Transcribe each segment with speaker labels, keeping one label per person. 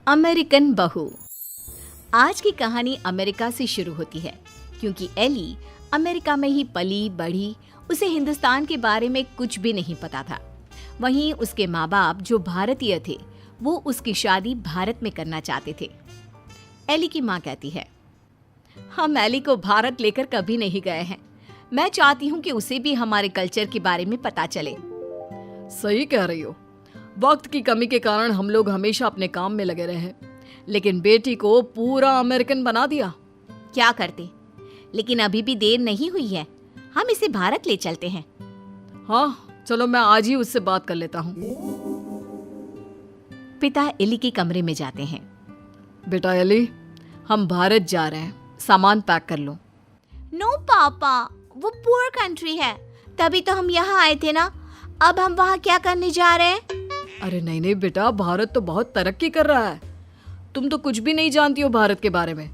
Speaker 1: American बहू। आज की कहानी अमेरिका से शुरू होती है क्योंकि एली अमेरिका में ही पली बढ़ी। उसे हिंदुस्तान के बारे में कुछ भी नहीं पता था। वहीं उसके माँ बाप जो भारतीय थे वो उसकी शादी भारत में करना चाहते थे। एली की माँ कहती है, हम एली को भारत लेकर कभी नहीं गए हैं। मैं चाहती हूँ कि उसे भी हमारे कल्चर के बारे में पता चले।
Speaker 2: सही कह रही हो। वक्त की कमी के कारण हम लोग हमेशा अपने काम में लगे रहे, लेकिन बेटी को पूरा अमेरिकन बना दिया।
Speaker 1: क्या करते, लेकिन अभी भी देर नहीं हुई है। हम इसे भारत ले चलते हैं।
Speaker 2: हाँ चलो, मैं आज ही उससे बात कर लेता हूँ।
Speaker 1: पिता एली के कमरे में जाते हैं।
Speaker 2: बेटा एली, हम भारत जा रहे हैं, सामान पैक कर लो।
Speaker 1: नो पापा, वो पुअर कंट्री है, तभी तो हम यहाँ आए थे ना। अब हम वहाँ क्या करने जा रहे हैं?
Speaker 2: अरे नहीं नहीं बेटा, भारत तो बहुत तरक्की कर रहा है। तुम तो कुछ भी नहीं जानती हो भारत के बारे में,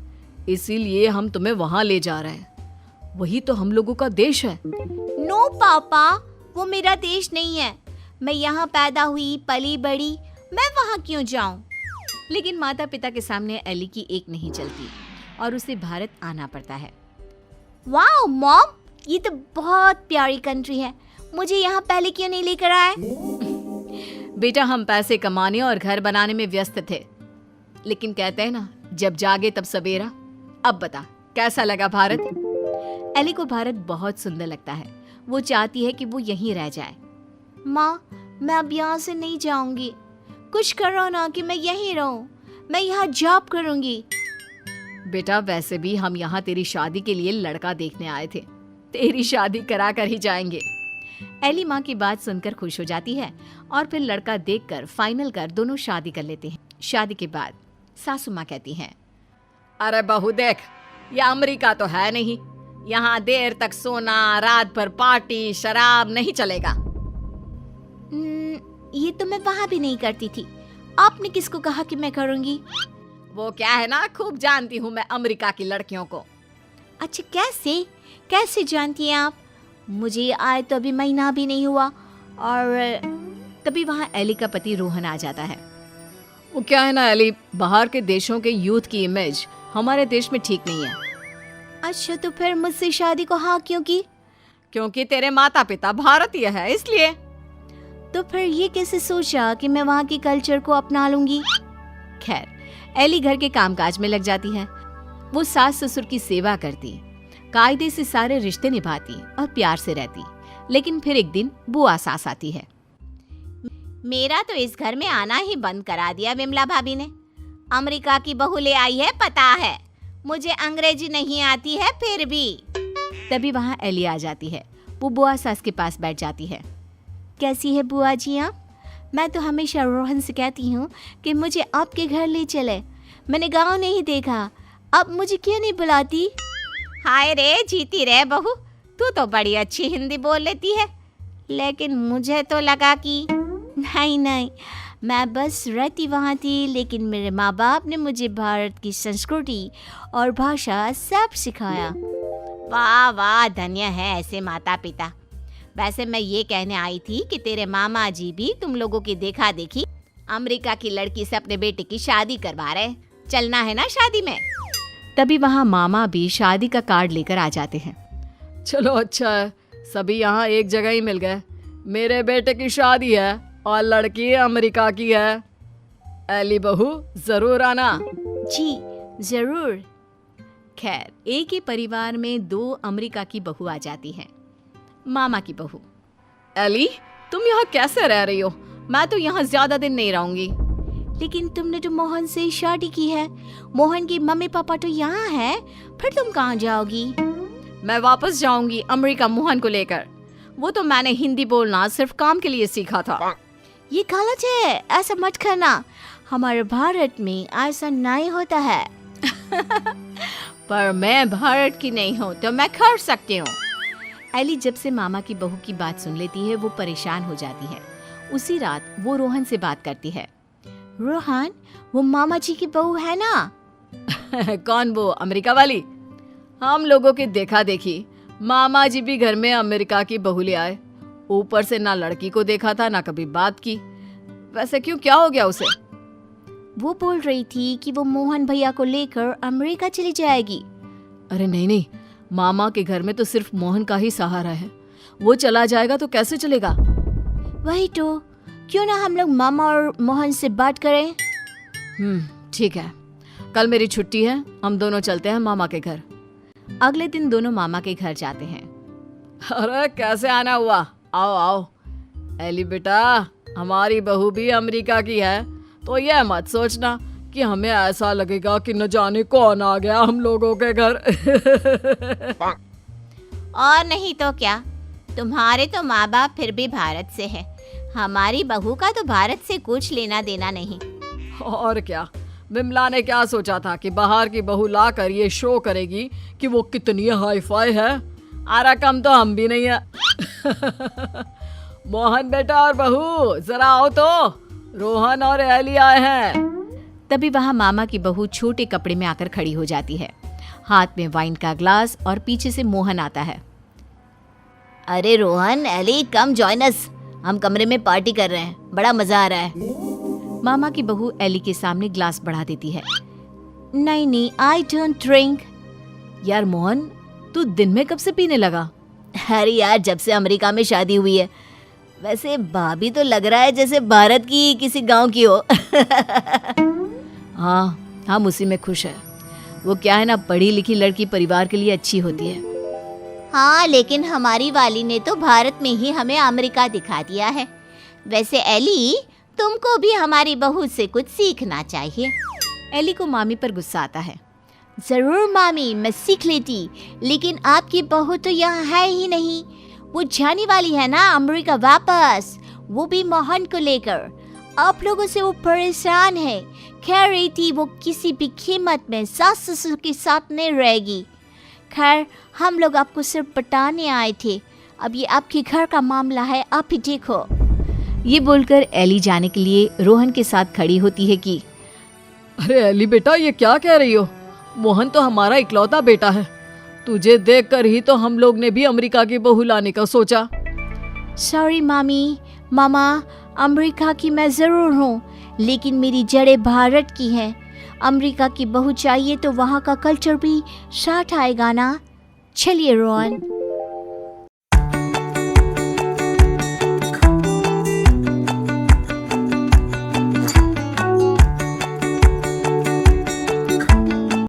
Speaker 2: इसीलिए हम तुम्हें वहाँ ले जा रहे हैं। वही तो हम लोगों का देश है।
Speaker 1: नो पापा, वो मेरा देश नहीं है। मैं यहाँ पैदा हुई, पली बड़ी, मैं वहाँ क्यों जाऊँ? लेकिन माता पिता के सामने एली की एक नहीं चलती और उसे भारत आना पड़ता है। वाओ मॉम, ये तो बहुत प्यारी कंट्री है। मुझे यहाँ पहले क्यों नहीं लेकर आए?
Speaker 2: बेटा, हम पैसे कमाने और घर बनाने में व्यस्त थे, लेकिन कहते हैं ना, जब जागे तब सवेरा। अब बता, कैसा लगा भारत?
Speaker 1: एली को भारत बहुत सुंदर लगता है। वो चाहती है कि वो यहीं रह जाए। माँ, मैं अब यहाँ से नहीं जाऊंगी। कुछ करो ना कि मैं यहीं रहूं। मैं यहाँ जॉब करूंगी।
Speaker 2: बेटा, वैसे भी हम यहाँ तेरी शादी के लिए लड़का देखने आए थे। तेरी शादी करा कर ही जाएंगे।
Speaker 1: एली माँ की बात सुनकर खुश हो जाती है और फिर लड़का देखकर फाइनल कर दोनों शादी कर लेते हैं। शादी के बाद सासू माँ कहती हैं,
Speaker 2: अरे बहू देख, ये अमेरिका तो है नहीं। यहाँ देर तक सोना, रात भर पार्टी, शराब नहीं चलेगा।
Speaker 1: ये तो मैं वहाँ भी नहीं करती थी। आपने किसको कहा कि मैं करूँगी?
Speaker 2: वो क्या है ना, खूब जानती हूँ मैं अमेरिका की लड़कियों को।
Speaker 1: अच्छा, कैसे जानती हैं आप? मुझे आए तो अभी महीना भी नहीं हुआ। और तभी वहाँ एली का पति रोहन आ जाता है।
Speaker 2: वो क्या है ना एली, बाहर के देशों के यूथ की इमेज हमारे देश में ठीक नहीं है।
Speaker 1: अच्छा, तो फिर मुझसे शादी को हाँ क्यों की?
Speaker 2: क्योंकि तेरे माता पिता भारतीय है, इसलिए।
Speaker 1: तो फिर ये कैसे सोचा कि मैं वहाँ के कल्चर को अपना लूंगी? खैर, एली घर के कामकाज में लग जाती है। वो सास ससुर की सेवा करती, कायदे से सारे रिश्ते निभाती और प्यार से रहती। लेकिन फिर एक दिन बुआ सास आती है। मेरा तो इस घर में आना ही बंद करा दिया विमला भाभी ने। अमेरिका की बहू ले आई है, पता है। मुझे अंग्रेजी नहीं आती है फिर भी। तभी वहाँ एली आ जाती है। वो बुआ सास के पास बैठ जाती है। कैसी है बुआ जी आप? मैं तो हमेशा रोहन से कहती हूँ कि मुझे आपके घर ले चले। मैंने गाँव नहीं देखा, अब मुझे क्यों नहीं बुलाती? हाय रे, जीती रे बहू, तू तो बड़ी अच्छी हिंदी बोल लेती है। लेकिन मुझे तो लगा कि नहीं, मैं बस रहती वहाँ थी, लेकिन मेरे माँ बाप ने मुझे भारत की संस्कृति और भाषा सब सिखाया। वाह वाह, धन्य है ऐसे माता पिता। वैसे मैं ये कहने आई थी कि तेरे मामा जी भी तुम लोगों की देखा देखी अमेरिका की लड़की से अपने बेटे की शादी करवा रहे। चलना है ना शादी में? तभी वहाँ मामा भी शादी का कार्ड लेकर आ जाते हैं।
Speaker 2: चलो अच्छा है, सभी यहाँ एक जगह ही मिल गए। मेरे बेटे की शादी है और लड़की अमेरिका की है। एली बहू, जरूर आना।
Speaker 1: जी जरूर। खैर, एक ही परिवार में दो अमेरिका की बहू आ जाती हैं। मामा की बहू,
Speaker 2: एली, तुम यहाँ कैसे रह रही हो? मैं तो यहाँ ज्यादा दिन नहीं रहूंगी।
Speaker 1: लेकिन तुमने तो मोहन से शादी की है। मोहन की मम्मी पापा तो यहाँ है, फिर तुम कहाँ जाओगी?
Speaker 2: मैं वापस जाऊंगी अमेरिका मोहन को लेकर। वो तो मैंने हिंदी बोलना सिर्फ काम के लिए सीखा था।
Speaker 1: ये गलत है, ऐसा मत करना। हमारे भारत में ऐसा नहीं होता है। पर मैं भारत की नहीं हूँ तो मैं कर सकती हूँ। एली जब से मामा की बहू की बात सुन लेती है वो परेशान हो जाती है। उसी रात वो रोहन से बात करती है। रोहन, वो मामा जी की बहू है ना?
Speaker 2: कौन, वो अमेरिका वाली? हम लोगों की देखा देखी मामा जी भी घर में अमेरिका की बहू ले आए। ऊपर से ना लड़की को देखा था, ना कभी बात की। वैसे क्यों, क्या हो गया उसे?
Speaker 1: वो बोल रही थी कि वो मोहन भैया को लेकर अमेरिका चली जाएगी।
Speaker 2: अरे नहीं नहीं, मामा के घर में तो सिर्फ मोहन का ही सहारा है। वो चला जाएगा तो कैसे चलेगा?
Speaker 1: वही तो, क्यों ना हम लोग मामा और मोहन से बात करें।
Speaker 2: ठीक है, कल मेरी छुट्टी है, हम दोनों चलते हैं मामा के घर।
Speaker 1: अगले दिन दोनों मामा के घर जाते हैं।
Speaker 2: अरे कैसे आना हुआ, आओ आओ। एली बेटा, हमारी बहू भी अमेरिका की है, तो यह मत सोचना कि हमें ऐसा लगेगा कि न जाने कौन आ गया हम लोगों के घर।
Speaker 1: और नहीं तो क्या, तुम्हारे तो माँ बाप फिर भी भारत से है, हमारी बहू का तो भारत से कुछ लेना देना नहीं।
Speaker 2: और क्या, विमला ने क्या सोचा था कि बाहर की बहू लाकर ये शो करेगी कि वो कितनी हाई फाई है। आरा कम तो हम भी नहीं है। मोहन बेटा और बहू जरा आओ तो, रोहन और एली आए हैं।
Speaker 1: तभी वहाँ मामा की बहू छोटे कपड़े में आकर खड़ी हो जाती है, हाथ में वाइन का ग्लास, और पीछे से मोहन आता है। अरे Rohan, Ellie, come join us, हम कमरे में पार्टी कर रहे हैं, बड़ा मजा आ रहा है। मामा की बहू एली के सामने ग्लास बढ़ा देती है। नहीं नहीं, आई डोंट ड्रिंक।
Speaker 2: यार मोहन, तू दिन में कब से पीने लगा?
Speaker 1: अरे यार, जब से अमेरिका में शादी हुई है। वैसे भाभी तो लग रहा है जैसे भारत की किसी गांव की हो।
Speaker 2: हाँ, हम उसी में खुश है। वो क्या है ना, पढ़ी लिखी लड़की परिवार के लिए अच्छी होती है।
Speaker 1: हाँ, लेकिन हमारी वाली ने तो भारत में ही हमें अमेरिका दिखा दिया है। वैसे एली, तुमको भी हमारी बहू से कुछ सीखना चाहिए। एली को मामी पर गुस्सा आता है। जरूर मामी, मैं सीख लेती, लेकिन आपकी बहू तो यहाँ है ही नहीं। वो जाने वाली है ना अमेरिका वापस, वो भी मोहन को लेकर। आप लोगों से वो परेशान है, कह रही थी वो किसी भी कीमत में सास ससुर के साथ नहीं रहेगी। खैर, हम लोग आपको सिर्फ बताने आए थे, अब ये आपके घर का मामला है, आप ही देखो। ये बोलकर एली जाने के लिए रोहन के साथ खड़ी होती है कि
Speaker 2: अरे एली बेटा, ये क्या कह रही हो? मोहन तो हमारा इकलौता बेटा है। तुझे देखकर ही तो हम लोग ने भी अमेरिका की बहू लाने का सोचा।
Speaker 1: सॉरी मामी, मामा, अमेरिका की मैं ज़रूर हूँ, लेकिन मेरी जड़ें भारत की हैं। अमेरिका की बहू चाहिए तो वहाँ का कल्चर भी साथ आएगा ना। चलिए रोहन,